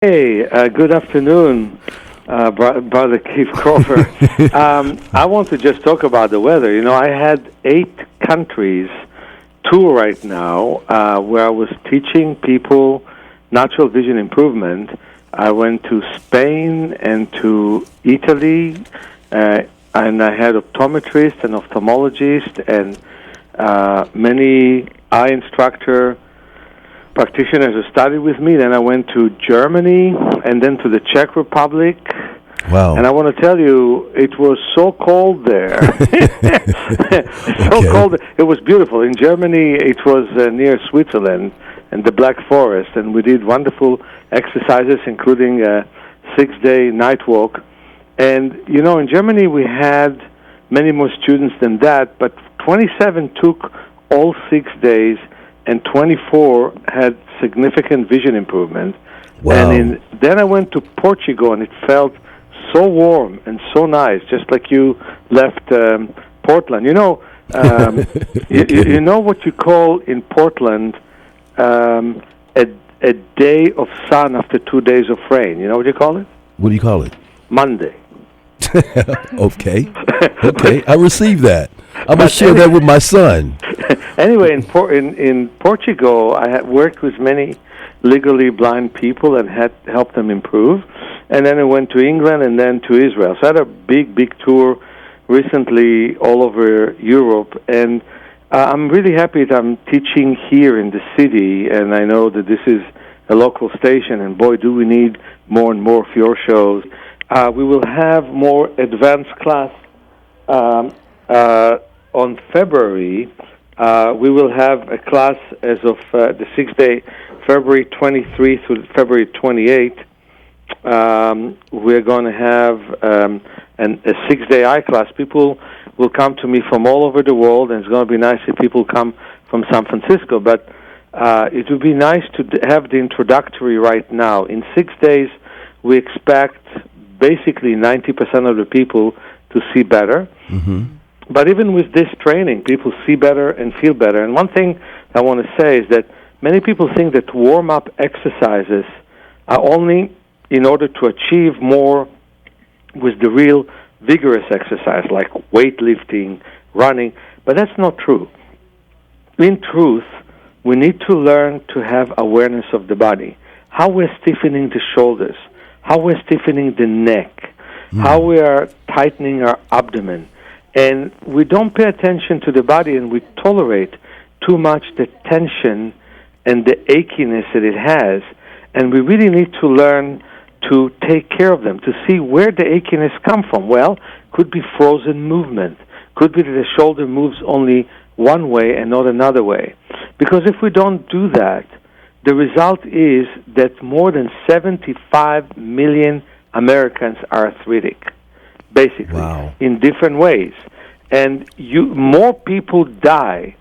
Hey, good afternoon, Brother Keith Crawford. I want to just talk about the weather. You know, I had 8 countries tour right now where I was teaching people natural vision improvement. I went to Spain and to Italy, and I had optometrists and ophthalmologists and many eye instructor practitioners who studied with me. Then I went to Germany and then to the Czech Republic. Wow. And I want to tell you, it was so cold there. So cold. It was beautiful. In Germany, it was near Switzerland and the Black Forest, and we did wonderful exercises, including a 6-day night walk. And, you know, in Germany, we had many more students than that, but 27 took all 6 days, and 24 had significant vision improvement. Wow. And then I went to Portugal, and it felt so warm and so nice, just like you left Portland. You know, you know what you call in Portland a day of sun after 2 days of rain. You know what you call it? What do you call it? Monday. Okay. Okay. I received that. I'm going to share that with my son. Anyway, in Portugal, I had worked with many legally blind people and had helped them improve. And then I went to England and then to Israel. So I had a big tour recently all over Europe. And I'm really happy that I'm teaching here in the city. And I know that this is a local station. And boy, do we need more and more of your shows. We will have more advanced class on February. We will have a class as of the 6-day, February 23 through February 28. We're going to have a 6-day eye class. People will come to me from all over the world, and it's going to be nice if people come from San Francisco. But it would be nice to have the introductory right now. In 6 days, we expect basically 90% of the people to see better. Mm-hmm. But even with this training, people see better and feel better. And one thing I want to say is that many people think that warm-up exercises are only in order to achieve more with the real vigorous exercise, like weightlifting, running. But that's not true. In truth, we need to learn to have awareness of the body, how we're stiffening the shoulders, how we're stiffening the neck, how we are tightening our abdomen. And we don't pay attention to the body, and we tolerate too much the tension and the achiness that it has. And we really need to learn to take care of them, to see where the achiness come from. Well, could be frozen movement. Could be that the shoulder moves only one way and not another way. Because if we don't do that, the result is that more than 75 million Americans are arthritic, basically, in different ways. And more people die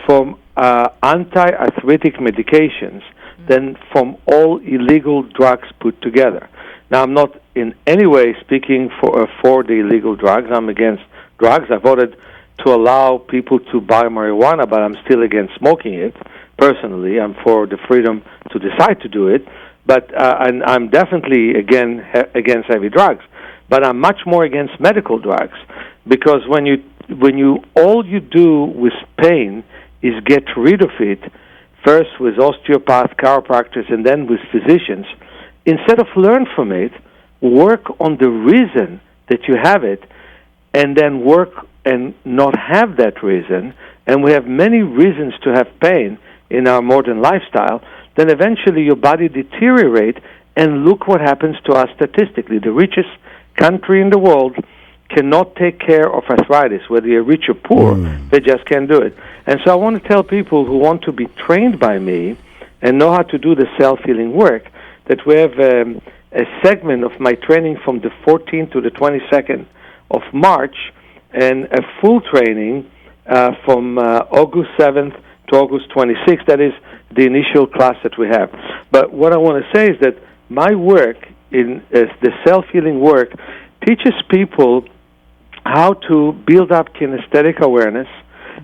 from anti-arthritic medications than from all illegal drugs put together. Now, I'm not in any way speaking for the illegal drugs. I'm against drugs. I voted to allow people to buy marijuana, but I'm still against smoking it. Personally, I'm for the freedom to decide to do it. But and I'm definitely against heavy drugs. But I'm much more against medical drugs, because when you all you do with pain is get rid of it, first with osteopaths, chiropractors, and then with physicians, instead of learn from it, work on the reason that you have it, and then work and not have that reason. And we have many reasons to have pain in our modern lifestyle. Then eventually your body deteriorates, and look what happens to us statistically. The richest country in the world cannot take care of arthritis, whether you're rich or poor. They just can't do it. And so I want to tell people who want to be trained by me and know how to do the self-healing work that we have a segment of my training from the 14th to the 22nd of March, and a full training from August 7th to August 26th. That is the initial class that we have. But what I want to say is that my work in the self-healing work teaches people how to build up kinesthetic awareness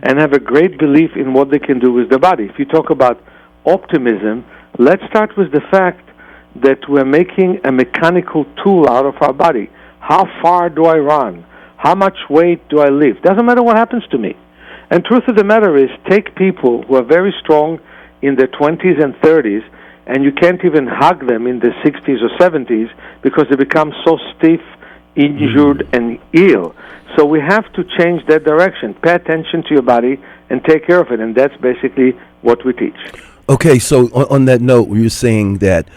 and have a great belief in what they can do with the body. If you talk about optimism, let's start with the fact that we're making a mechanical tool out of our body. How far do I run? How much weight do I lift? Doesn't matter what happens to me. And truth of the matter is, take people who are very strong in their 20s and 30s, and you can't even hug them in their 60s or 70s because they become so stiff, injured, and ill. So we have to change that direction. Pay attention to your body and take care of it, and that's basically what we teach. Okay, so on that note, you're saying that,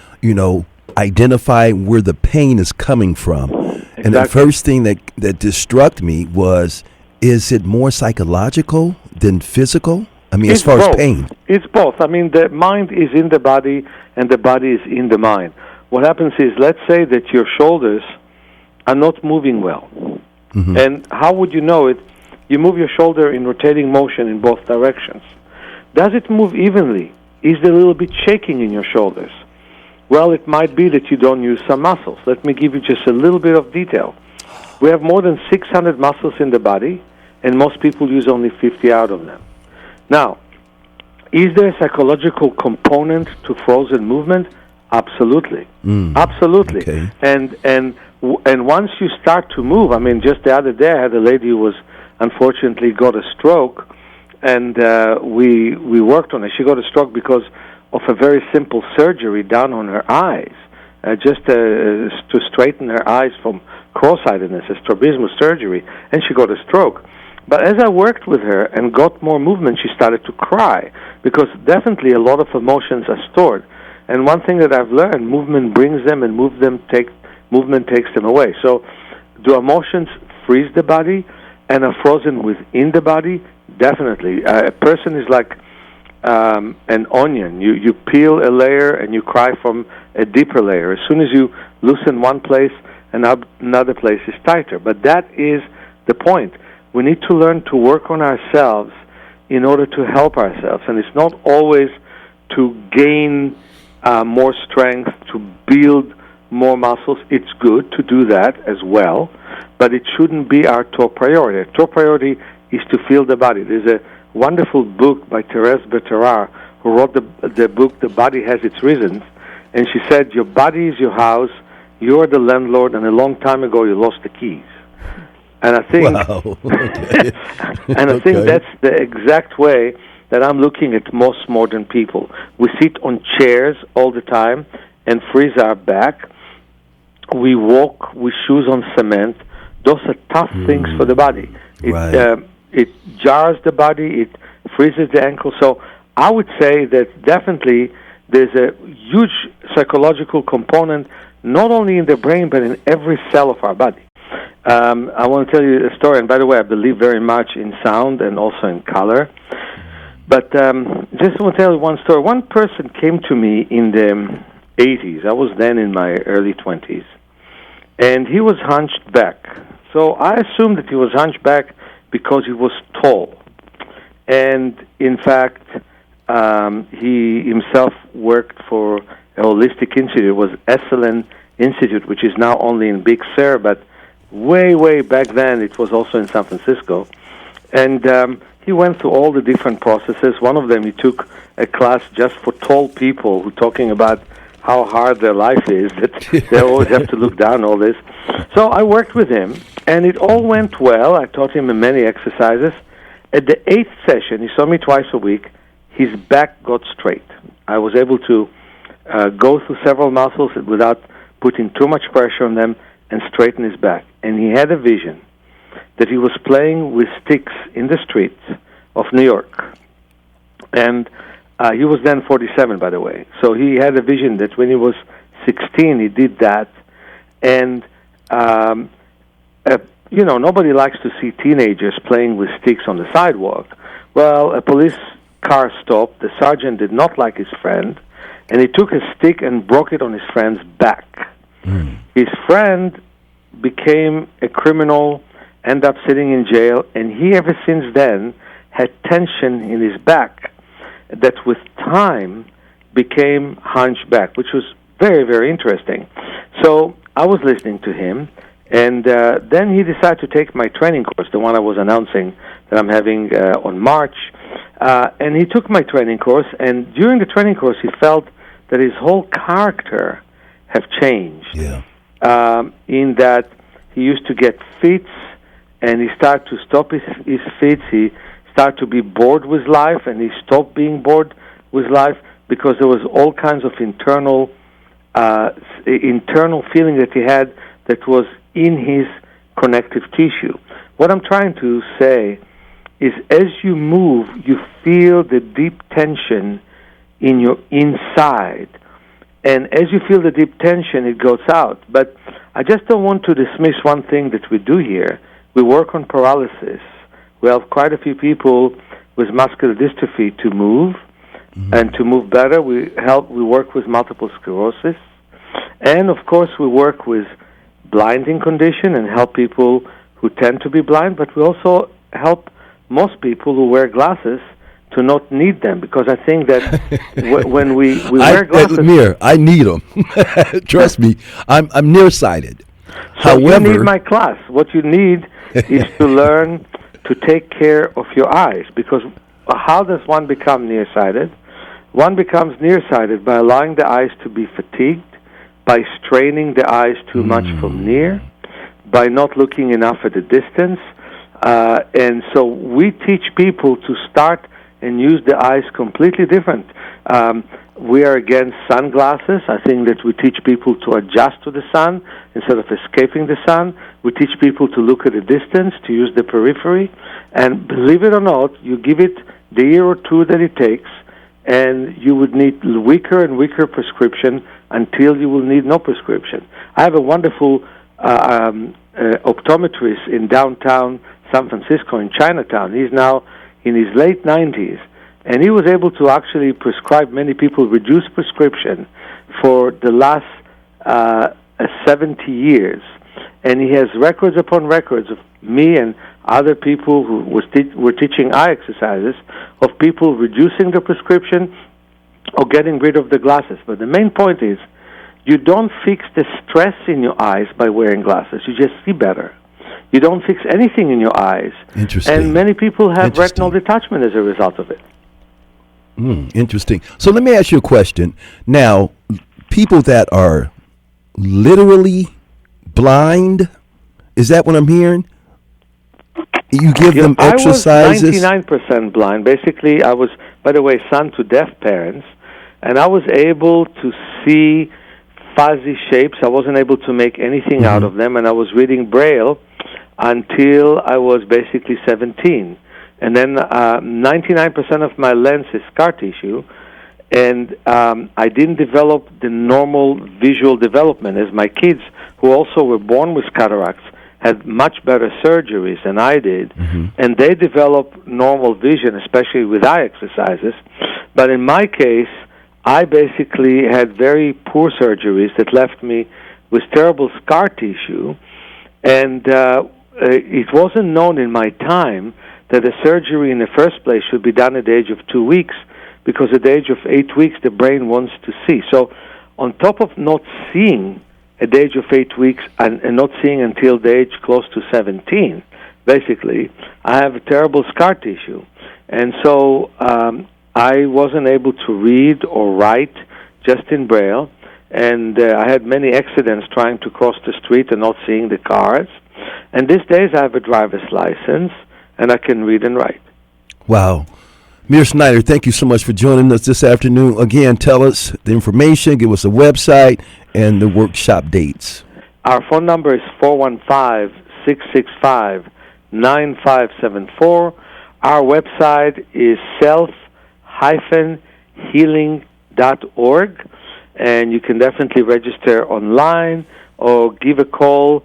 identify where the pain is coming from. Exactly. And the first thing that struck me was, is it more psychological than physical? I mean, as far as pain. It's both. I mean, the mind is in the body, and the body is in the mind. What happens is, let's say that your shoulders are not moving well. Mm-hmm. And how would you know it? You move your shoulder in rotating motion in both directions. Does it move evenly? Is there a little bit shaking in your shoulders? Well, it might be that you don't use some muscles. Let me give you just a little bit of detail. We have more than 600 muscles in the body, and most people use only 50 out of them. Now, is there a psychological component to frozen movement? Absolutely. Absolutely. Okay. And once you start to move, I mean, just the other day I had a lady who was unfortunately got a stroke, and we worked on it. She got a stroke because of a very simple surgery done on her eyes, just to straighten her eyes from cross-sightedness, a strabismus surgery, and she got a stroke. But as I worked with her and got more movement, she started to cry, because definitely a lot of emotions are stored. And one thing that I've learned, movement brings them, and movement takes them away. So do emotions freeze the body and are frozen within the body? Definitely. A person is like an onion. You peel a layer and you cry from a deeper layer. As soon as you loosen one place, another place is tighter. But that is the point. We need to learn to work on ourselves in order to help ourselves. And it's not always to gain more strength, to build more muscles. It's good to do that as well, but it shouldn't be our top priority. Our top priority is to feel the body. There's a wonderful book by Thérèse Betterar, who wrote the book, The Body Has Its Reasons, and she said, your body is your house, you're the landlord, and a long time ago you lost the keys. And I think, wow. Okay. and I think that's the exact way that I'm looking at most modern people. We sit on chairs all the time and freeze our back. We walk with shoes on cement. Those are tough things for the body. It jars the body. It freezes the ankle. So I would say that definitely there's a huge psychological component, not only in the brain, but in every cell of our body. I want to tell you a story, and by the way, I believe very much in sound and also in color. But just want to tell you one story. One person came to me in the 80s. I was then in my early 20s. And he was hunched back. So I assumed that he was hunched back because he was tall. And in fact, he himself worked for a holistic institute. It was Esalen Institute, which is now only in Big Sur, but way back then it was also in San Francisco. And he went through all the different processes. One of them, he took a class just for tall people who talking about how hard their life is, that they always have to look down all this. So I worked with him, and it all went well. I taught him many exercises. At the 8th session, he saw me twice a week, his back got straight. I was able to go through several muscles without putting too much pressure on them and straighten his back. And he had a vision that he was playing with sticks in the streets of New York. And he was then 47, by the way. So he had a vision that when he was 16, he did that. And, nobody likes to see teenagers playing with sticks on the sidewalk. Well, a police car stopped. The sergeant did not like his friend, and he took a stick and broke it on his friend's back. His friend became a criminal, ended up sitting in jail, and he ever since then had tension in his back that with time became hunchback, which was very, very interesting. So I was listening to him, and then he decided to take my training course, the one I was announcing that I'm having on March. And he took my training course, and during the training course he felt that his whole character have changed. Yeah. In that he used to get fits, and he started to stop his fits. He started to be bored with life, and he stopped being bored with life because there was all kinds of internal feeling that he had that was in his connective tissue. What I'm trying to say is, as you move, you feel the deep tension in your inside. And as you feel the deep tension, it goes out. But I just don't want to dismiss one thing that we do here. We work on paralysis. We have quite a few people with muscular dystrophy to move, and to move better. We work with multiple sclerosis. And, of course, we work with blinding condition and help people who tend to be blind, but we also help most people who wear glasses to not need them, because I think that when we wear glasses... Mir, I need them. Trust me, I'm nearsighted. So However, you need my class. What you need is to learn to take care of your eyes, because how does one become nearsighted? One becomes nearsighted by allowing the eyes to be fatigued, by straining the eyes too much from near, by not looking enough at the distance. And so we teach people to start and use the eyes completely different. We are against sunglasses. I think that we teach people to adjust to the sun instead of escaping the sun. We teach people to look at the distance, to use the periphery. And believe it or not, you give it the year or two that it takes, and you would need weaker and weaker prescription until you will need no prescription. I have a wonderful optometrist in downtown San Francisco, in Chinatown. He's now in his late 90s, and he was able to actually prescribe many people reduced prescription for the last 70 years. And he has records upon records of me and other people who were teaching eye exercises of people reducing the prescription or getting rid of the glasses. But the main point is, you don't fix the stress in your eyes by wearing glasses. You just see better. You don't fix anything in your eyes. Interesting. And many people have retinal detachment as a result of it. Interesting. So let me ask you a question. Now, people that are literally blind, is that what I'm hearing? You give them exercises? I was 99% blind. Basically, I was, by the way, son to deaf parents, and I was able to see fuzzy shapes. I wasn't able to make anything out of them, and I was reading Braille until I was basically 17. And then 99% of my lens is scar tissue, and I didn't develop the normal visual development as my kids, who also were born with cataracts, had much better surgeries than I did, and they developed normal vision, especially with eye exercises. But in my case, I basically had very poor surgeries that left me with terrible scar tissue, and it wasn't known in my time that a surgery in the first place should be done at the age of 2 weeks, because at the age of 8 weeks the brain wants to see. So on top of not seeing at the age of 8 weeks and not seeing until the age close to 17, basically, I have a terrible scar tissue. And so I wasn't able to read or write just in Braille, and I had many accidents trying to cross the street and not seeing the cars. And these days I have a driver's license, and I can read and write. Wow. Mir Snyder, thank you so much for joining us this afternoon. Again, tell us the information, give us a website, and the workshop dates. Our phone number is 415-665-9574. Our website is self-healing.org, and you can definitely register online or give a call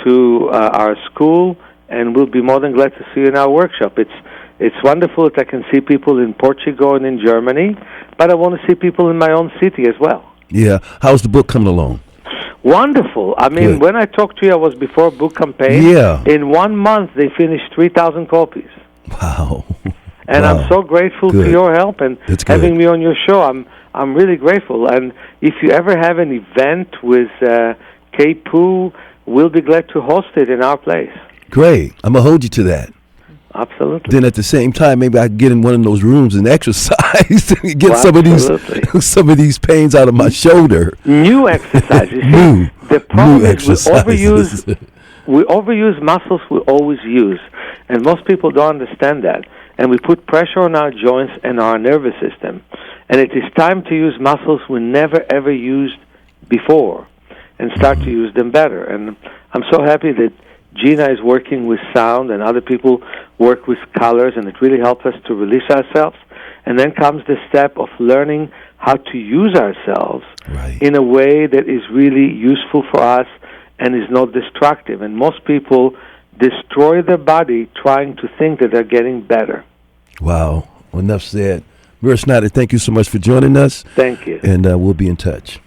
to our school, and we'll be more than glad to see you in our workshop. It's wonderful that I can see people in Portugal and in Germany, but I want to see people in my own city as well. Yeah. How's the book coming along? Wonderful. I mean, when I talked to you, I was before book campaign. Yeah. In 1 month, they finished 3,000 copies. Wow. And I'm so grateful to your help and having me on your show. I'm really grateful. And if you ever have an event with KPOO, we'll be glad to host it in our place. Great. I'm going to hold you to that. Absolutely. Then at the same time, maybe I get in one of those rooms and exercise and get some of these pains out of my shoulder. New exercises. The problem is we overuse muscles we always use, and most people don't understand that. And we put pressure on our joints and our nervous system. And it is time to use muscles we never ever used before, and start to use them better. And I'm so happy that Gina is working with sound, and other people work with colors, and it really helps us to release ourselves. And then comes the step of learning how to use ourselves in a way that is really useful for us and is not destructive. And most people destroy their body trying to think that they're getting better. Wow. Enough said. Mira Snyder, thank you so much for joining us. Thank you. And we'll be in touch.